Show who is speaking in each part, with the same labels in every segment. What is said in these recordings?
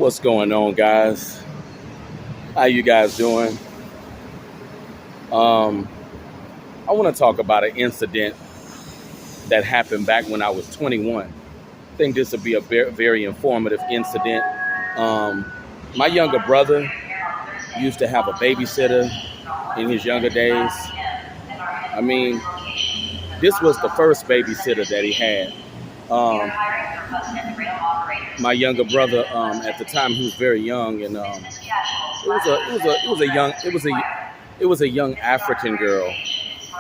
Speaker 1: What's going on, guys? How you guys doing? Um, I want to talk about an incident that happened back when I was 21. I think this will be a very informative incident. Um, my younger brother used to have a babysitter in his younger days. I mean, this was the first babysitter that he had. Um, my younger brother, at the time, he was very young, and it was a young African girl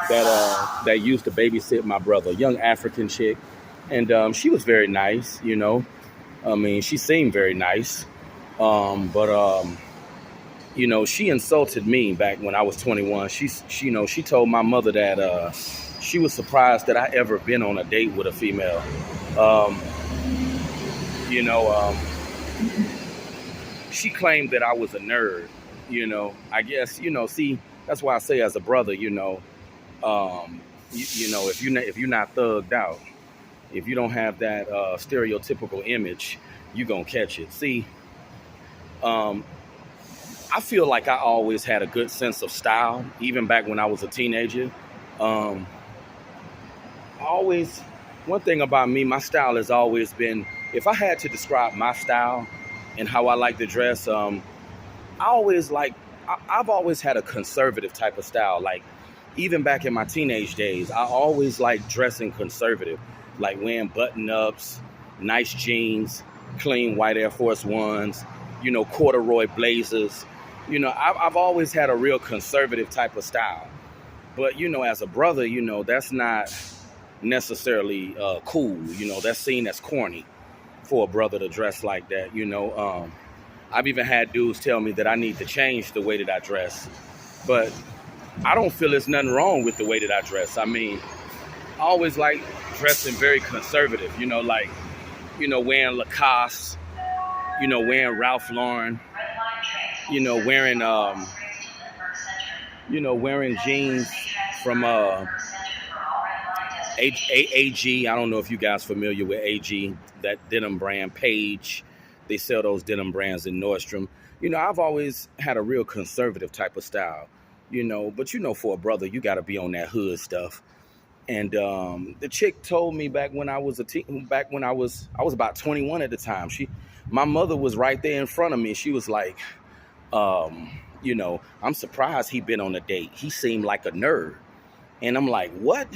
Speaker 1: that used to babysit my brother, a young African chick, and she was very nice. I mean, she seemed very nice, but she insulted me back when I was 21. She told my mother that she was surprised that I ever been on a date with a female. Um, you know, um, she claimed that I was a nerd. I guess see, that's why I say as a brother, if you're not thugged out, if you don't have that stereotypical image, you're gonna catch it. See, um, I feel like I always had a good sense of style, even back when I was a teenager. Um, I always, one thing about me, my style has always been, if I had to describe my style and how I like to dress, I always like, I've always had a conservative type of style. Like, even back in my teenage days, I always liked dressing conservative, like wearing button ups, nice jeans, clean white Air Force Ones, corduroy blazers. I've always had a real conservative type of style. But, as a brother, that's not necessarily cool. That's seen as corny for a brother to dress like that. I've even had dudes tell me that I need to change the way that I dress. But I don't feel there's nothing wrong with the way that I dress. I mean, I always like dressing very conservative, wearing Lacoste, wearing Ralph Lauren, wearing, wearing jeans from AG. I don't know if you guys familiar with AG, that denim brand, Page. They sell those denim brands in Nordstrom. I've always had a real conservative type of style, but for a brother, you got to be on that hood stuff. And the chick told me back when I was back when I was about 21 at the time. My mother was right there in front of me. She was like, I'm surprised he been on a date. He seemed like a nerd. And I'm like, what?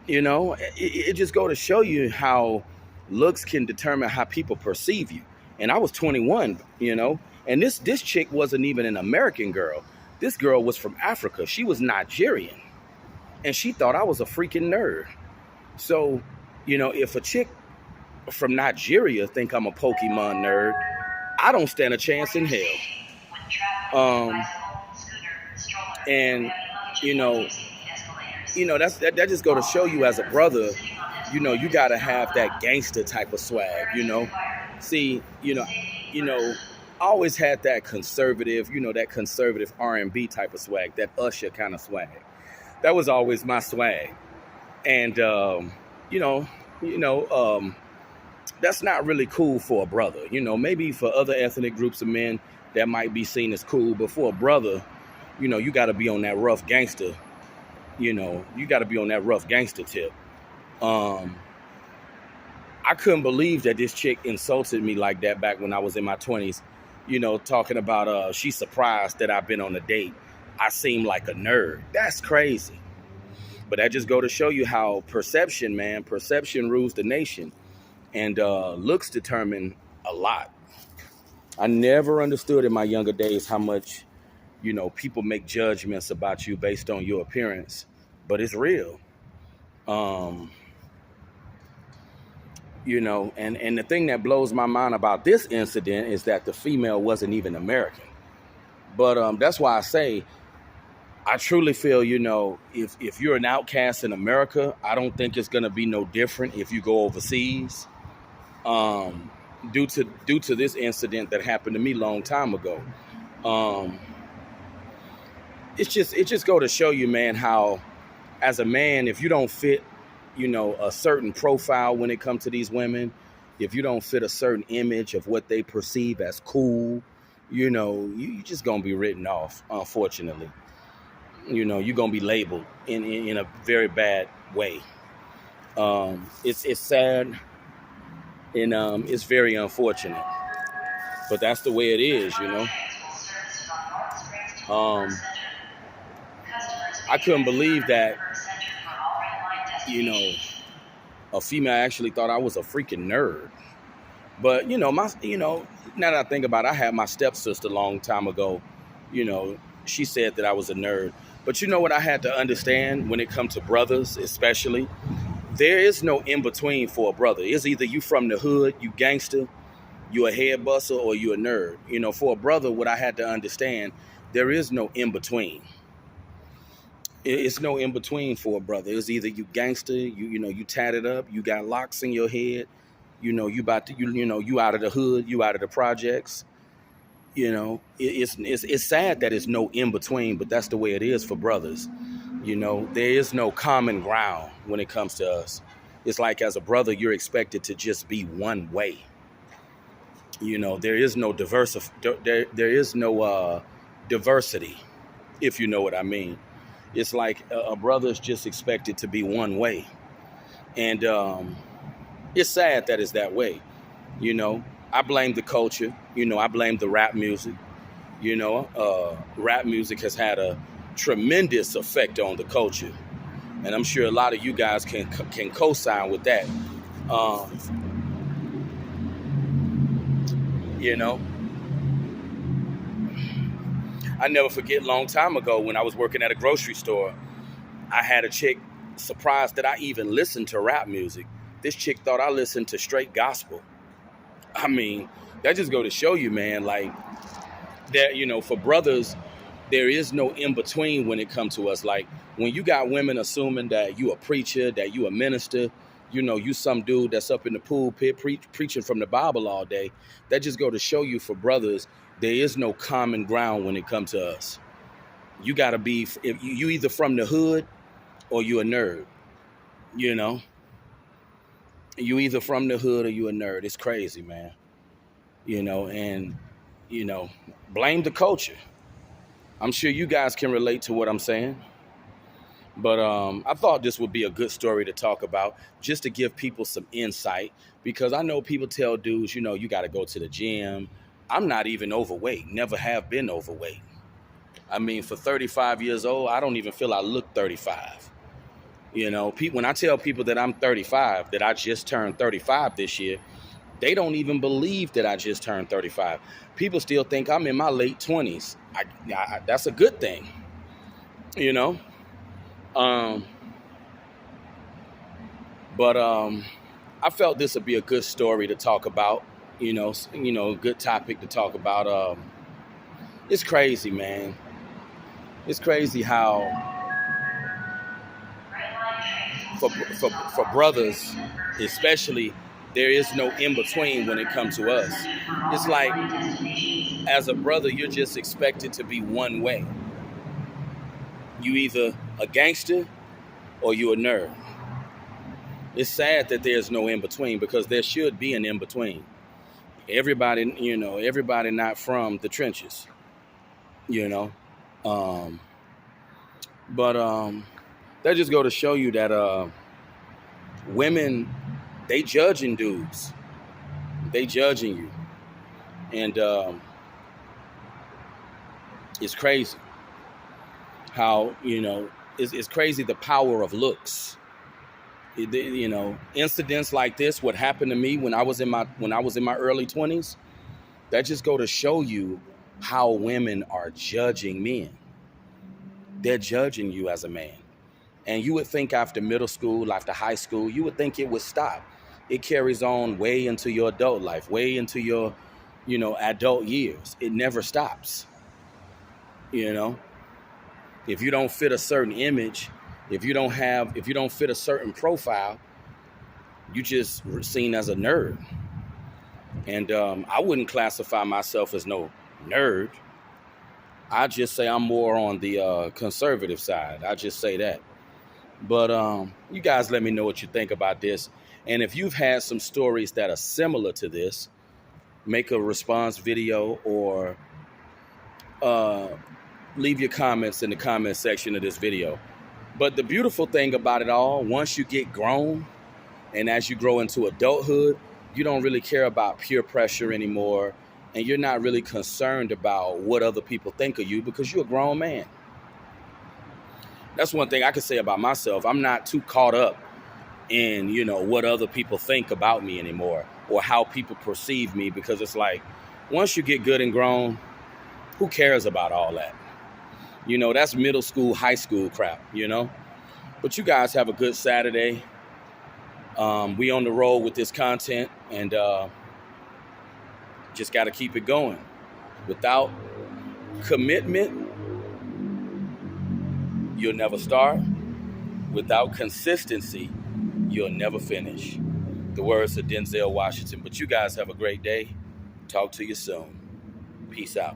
Speaker 1: It just go to show you how looks can determine how people perceive you. And I was 21, and this chick wasn't even an American girl. This girl was from Africa. She was Nigerian. And she thought I was a freaking nerd. So, if a chick from Nigeria think I'm a Pokemon nerd, I don't stand a chance in hell. Um, and you know, that just go to show you as a brother, you gotta have that gangster type of swag. See, I always had that conservative, that conservative R&B type of swag, that Usher kind of swag. That was always my swag. And you know, that's not really cool for a brother. Maybe for other ethnic groups of men that might be seen as cool, but for a brother, you got to be on that rough gangster. You got to be on that rough gangster tip. I couldn't believe that this chick insulted me like that back when I was in my 20s. Talking about she's surprised that I've been on a date. I seem like a nerd. That's crazy. But that just go to show you how perception rules the nation. And looks determine a lot. I never understood in my younger days how much, people make judgments about you based on your appearance. But it's real. And the thing that blows my mind about this incident is that the female wasn't even American. But that's why I say, I truly feel, if you're an outcast in America, I don't think it's going to be no different if you go overseas. Due to this incident that happened to me a long time ago. It just go to show you, man, how as a man, if you don't fit, a certain profile when it comes to these women, if you don't fit a certain image of what they perceive as cool, you just gonna be written off, unfortunately. You're gonna be labeled in a very bad way. It's sad, and it's very unfortunate, but that's the way it is. Um, I couldn't believe that, you know, a female actually thought I was a freaking nerd. But now that I think about it, I had my stepsister a long time ago. She said that I was a nerd. But you know what I had to understand when it comes to brothers, especially, there is no in between for a brother. It's either you from the hood, you gangster, you a head buster, or you a nerd. For a brother, what I had to understand, there is no in between. It's no in between for a brother. It's either you gangster, you tatted up, you got locks in your head, you about to you out of the hood, you out of the projects. It's sad that it's no in between, but that's the way it is for brothers. There is no common ground when it comes to us. It's like as a brother, you're expected to just be one way. There is no there is no diversity, if you know what I mean. It's like a brother's just expected to be one way. And it's sad that it's that way. I blame the culture. I blame the rap music. Rap music has had a tremendous effect on the culture. And I'm sure a lot of you guys can co-sign with that. I never forget, long time ago when I was working at a grocery store, I had a chick surprised that I even listened to rap music. This chick thought I listened to straight gospel. I mean, that just go to show you, man, like that, for brothers, there is no in between when it comes to us. Like when you got women assuming that you a preacher, that you a minister, you some dude that's up in the pulpit preaching from the Bible all day, that just go to show you, for brothers, there is no common ground when it comes to us. You got to be, if you either from the hood or you a nerd. You either from the hood or you a nerd. It's crazy, man. And blame the culture. I'm sure you guys can relate to what I'm saying. But I thought this would be a good story to talk about, just to give people some insight, because I know people tell dudes, you got to go to the gym. I'm not even overweight, never have been overweight. I mean, for 35 years old, I don't even feel I look 35. When I tell people that I'm 35, that I just turned 35 this year, they don't even believe that I just turned 35. People still think I'm in my late 20s. That's a good thing, But I felt this would be a good story to talk about. A good topic to talk about. It's crazy, man. It's crazy how for brothers, especially, there is no in between when it comes to us. It's like, as a brother, you're just expected to be one way. You either a gangster or you a nerd. It's sad that there's no in between, because there should be an in between. Everybody not from the trenches, But that just go to show you that women, they judging dudes. They judging you. And it's crazy how, it's crazy the power of looks. Incidents like this, what happened to me when I was in my early 20s, that just go to show you how women are judging men. They're judging you as a man. And you would think after middle school, after high school, you would think it would stop. It carries on way into your adult life, way into your, adult years. It never stops. If you don't fit a certain image, if you don't fit a certain profile, you just seen as a nerd. And I wouldn't classify myself as no nerd. I just say I'm more on the conservative side. I just say that. But you guys let me know what you think about this. And if you've had some stories that are similar to this, make a response video or uh, leave your comments in the comment section of this video. But the beautiful thing about it all, once you get grown and as you grow into adulthood, you don't really care about peer pressure anymore. And you're not really concerned about what other people think of you because you're a grown man. That's one thing I can say about myself. I'm not too caught up in, what other people think about me anymore or how people perceive me, because it's like, once you get good and grown, who cares about all that? That's middle school, high school crap, But you guys have a good Saturday. We on the road with this content, and just got to keep it going. Without commitment, you'll never start. Without consistency, you'll never finish. The words of Denzel Washington. But you guys have a great day. Talk to you soon. Peace out.